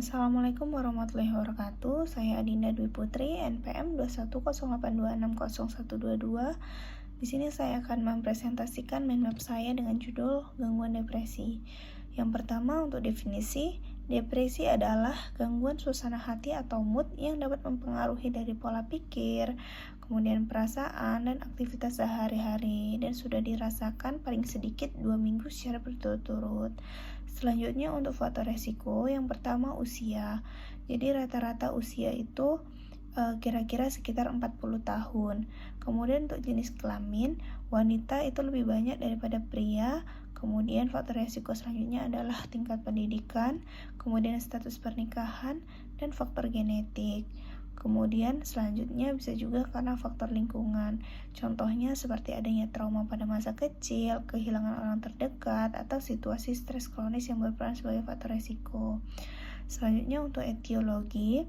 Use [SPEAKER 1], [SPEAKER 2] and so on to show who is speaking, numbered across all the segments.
[SPEAKER 1] Assalamualaikum warahmatullahi wabarakatuh. Saya Adinda Dwi Putri, NPM 21082660122. Di sini saya akan mempresentasikan mind map saya dengan judul gangguan depresi. Yang pertama, untuk definisi, depresi adalah gangguan suasana hati atau mood yang dapat mempengaruhi dari pola pikir, kemudian perasaan dan aktivitas sehari-hari, dan sudah dirasakan paling sedikit 2 minggu secara berturut-turut. Selanjutnya untuk faktor resiko, yang pertama usia. Jadi rata-rata usia itu kira-kira sekitar 40 tahun. Kemudian untuk jenis kelamin, wanita itu lebih banyak daripada pria. Kemudian faktor resiko selanjutnya adalah tingkat pendidikan, kemudian status pernikahan, dan faktor genetik. Kemudian selanjutnya bisa juga karena faktor lingkungan. Contohnya seperti adanya trauma pada masa kecil, kehilangan orang terdekat, atau situasi stres kronis yang berperan sebagai faktor resiko. Selanjutnya untuk etiologi,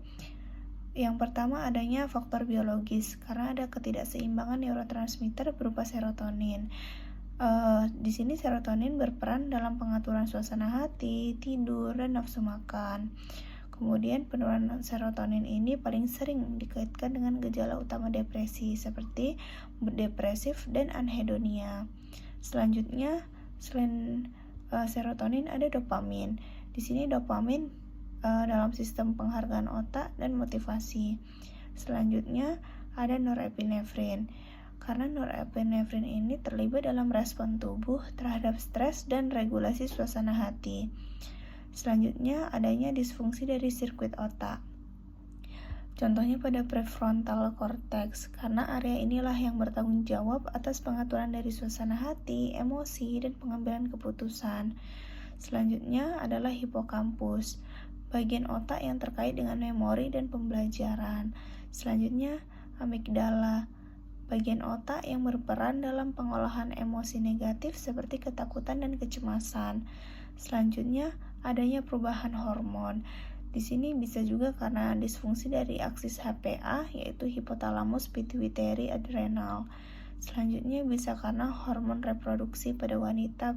[SPEAKER 1] yang pertama adanya faktor biologis karena ada ketidakseimbangan neurotransmitter berupa serotonin. Di sini serotonin berperan dalam pengaturan suasana hati, tidur, dan nafsu makan. Kemudian penurunan serotonin ini paling sering dikaitkan dengan gejala utama depresi seperti mood depresif dan anhedonia. Selanjutnya, selain serotonin ada dopamin. Di sini dopamin dalam sistem penghargaan otak dan motivasi. Selanjutnya ada norepinefrin. Karena norepinefrin ini terlibat dalam respon tubuh terhadap stres dan regulasi suasana hati. Selanjutnya adanya disfungsi dari sirkuit otak. Contohnya pada prefrontal cortex, karena area inilah yang bertanggung jawab atas pengaturan dari suasana hati, emosi, dan pengambilan keputusan. Selanjutnya adalah hipokampus, bagian otak yang terkait dengan memori dan pembelajaran. Selanjutnya amigdala, bagian otak yang berperan dalam pengolahan emosi negatif seperti ketakutan dan kecemasan. Selanjutnya adanya perubahan hormon. Di sini bisa juga karena disfungsi dari aksis HPA, yaitu hipotalamus pituitary adrenal. Selanjutnya bisa karena hormon reproduksi pada wanita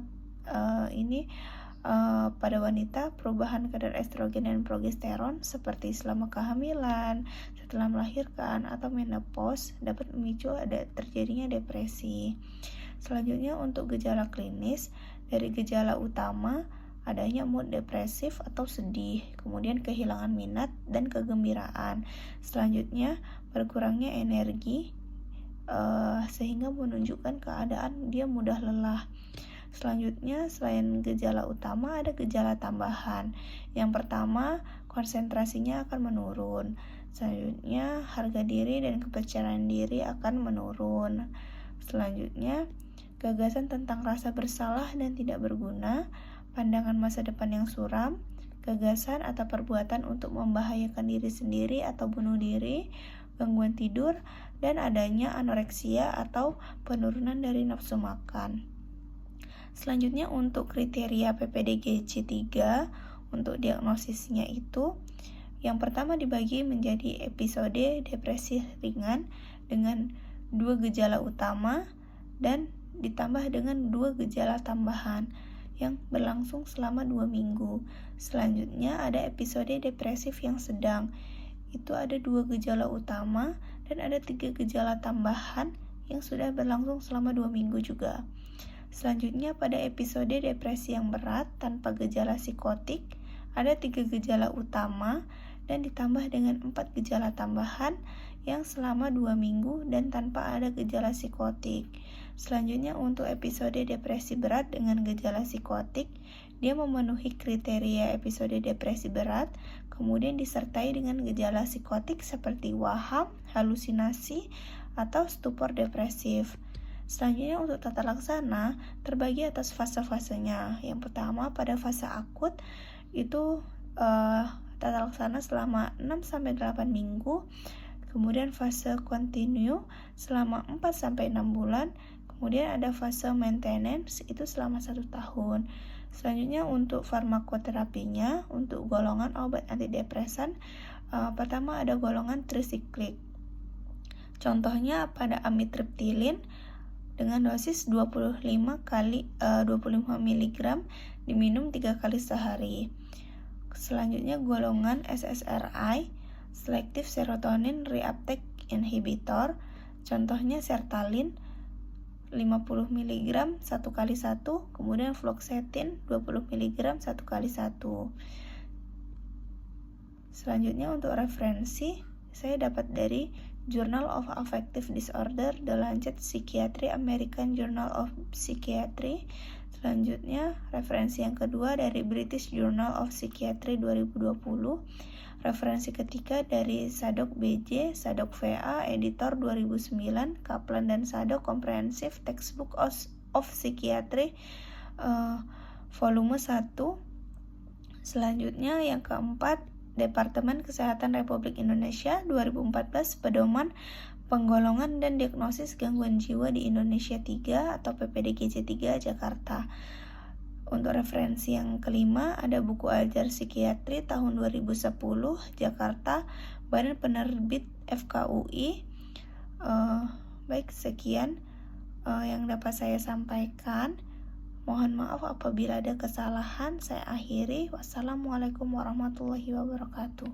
[SPEAKER 1] pada wanita perubahan kadar estrogen dan progesteron seperti selama kehamilan, setelah melahirkan, atau menopause dapat memicu terjadinya depresi. Selanjutnya untuk gejala klinis, dari gejala utama adanya mood depresif atau sedih, kemudian kehilangan minat dan kegembiraan. Selanjutnya berkurangnya energi sehingga menunjukkan keadaan dia mudah lelah. Selanjutnya selain gejala utama ada gejala tambahan. Yang pertama, konsentrasinya akan menurun. Selanjutnya harga diri dan kepercayaan diri akan menurun. Selanjutnya gagasan tentang rasa bersalah dan tidak berguna, pandangan masa depan yang suram, gagasan atau perbuatan untuk membahayakan diri sendiri atau bunuh diri, gangguan tidur, dan adanya anoreksia atau penurunan dari nafsu makan. Selanjutnya untuk kriteria PPDG-C3 untuk diagnosisnya itu, yang pertama dibagi menjadi episode depresi ringan dengan 2 gejala utama dan ditambah dengan 2 gejala tambahan yang berlangsung selama 2 minggu. Selanjutnya ada episode depresif yang sedang. Itu ada 2 gejala utama dan ada 3 gejala tambahan yang sudah berlangsung selama 2 minggu juga. Selanjutnya pada episode depresi yang berat tanpa gejala psikotik, ada 3 gejala utama dan ditambah dengan 4 gejala tambahan yang selama 2 minggu dan tanpa ada gejala psikotik. Selanjutnya untuk episode depresi berat dengan gejala psikotik, dia memenuhi kriteria episode depresi berat, kemudian disertai dengan gejala psikotik seperti waham, halusinasi, atau stupor depresif. Selanjutnya untuk tata laksana terbagi atas fase-fasenya. Yang pertama pada fase akut itu tata laksana selama 6-8 minggu. Kemudian fase kontinu selama 4-6 bulan. Kemudian ada fase maintenance itu selama 1 tahun. Selanjutnya untuk farmakoterapinya, untuk golongan obat antidepresan, pertama ada golongan trisiklik. Contohnya pada amitriptilin dengan dosis 25 mg diminum 3 kali sehari. Selanjutnya golongan SSRI, Selective Serotonin Reuptake Inhibitor. Contohnya sertalin 50 mg 1x1, kemudian fluoxetine 20 mg 1x1. Selanjutnya untuk referensi, saya dapat dari Journal of Affective Disorder, The Lancet Psychiatry, American Journal of Psychiatry. Selanjutnya, referensi yang kedua dari British Journal of Psychiatry 2020. Referensi ketiga dari Sadok BJ, Sadok VA, editor 2009, Kaplan dan Sadok Comprehensive Textbook of Psychiatry, volume 1. Selanjutnya yang keempat, Departemen Kesehatan Republik Indonesia 2014, Pedoman Penggolongan dan Diagnosis Gangguan Jiwa di Indonesia 3 atau PPDGJ 3 Jakarta. Untuk referensi yang kelima ada buku ajar psikiatri tahun 2010 Jakarta, Badan Penerbit FKUI. Baik, sekian yang dapat saya sampaikan. Mohon maaf apabila ada kesalahan. Saya akhiri. Wassalamualaikum warahmatullahi wabarakatuh.